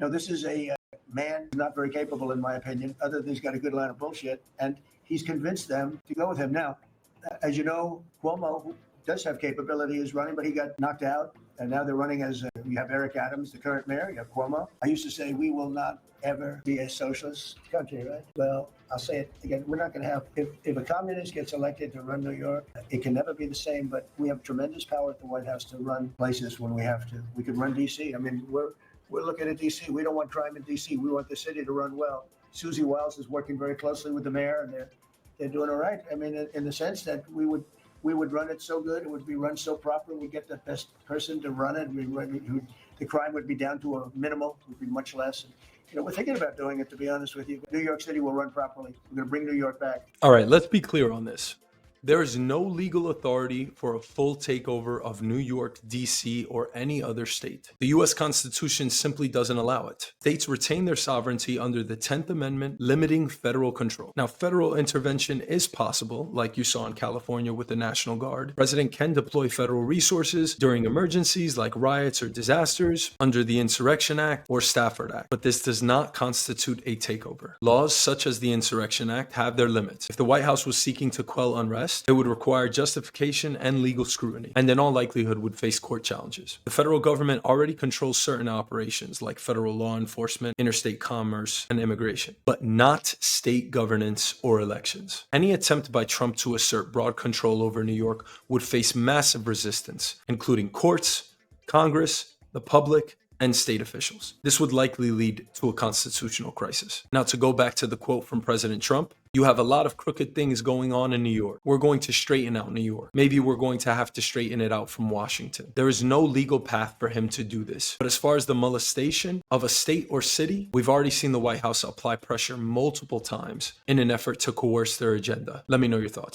No, this is a man not very capable, in my opinion, other than he's got a good line of bullshit, and he's convinced them to go with him. Now, as you know, Cuomo, who does have capability, is running, but he got knocked out, and now they're running as you have Eric Adams, the current mayor, you have Cuomo. I used to say we will not ever be a socialist country, right? Well, I'll say it again. We're not going to have, if a communist gets elected to run New York, it can never be the same, but we have tremendous power at the White House to run places when we have to. We could run D.C. I mean, we're looking at D.C. We don't want crime in D.C. We want the city to run well. Susie Wiles is working very closely with the mayor, and they're doing all right. I mean, in the sense that we would run it so good, it would be run so properly, we get the best person to run it. The crime would be down to a minimal, would be much less. We're thinking about doing it, to be honest with you. New York City will run properly. We're going to bring New York back. All right, let's be clear on this. There is no legal authority for a full takeover of New York, D.C., or any other state. The U.S. Constitution simply doesn't allow it. States retain their sovereignty under the 10th Amendment, limiting federal control. Now, federal intervention is possible, like you saw in California with the National Guard. The president can deploy federal resources during emergencies like riots or disasters under the Insurrection Act or Stafford Act, but this does not constitute a takeover. Laws such as the Insurrection Act have their limits. If the White House was seeking to quell unrest, it would require justification and legal scrutiny, and in all likelihood would face court challenges. The federal government already controls certain operations like federal law enforcement, interstate commerce, and immigration, but not state governance or elections. Any attempt by Trump to assert broad control over New York would face massive resistance, including courts, Congress, the public, and state officials. This would likely lead to a constitutional crisis. Now, to go back to the quote from President Trump, you have a lot of crooked things going on in New York. We're going to straighten out New York. Maybe we're going to have to straighten it out from Washington. There is no legal path for him to do this. But as far as the molestation of a state or city, we've already seen the White House apply pressure multiple times in an effort to coerce their agenda. Let me know your thoughts.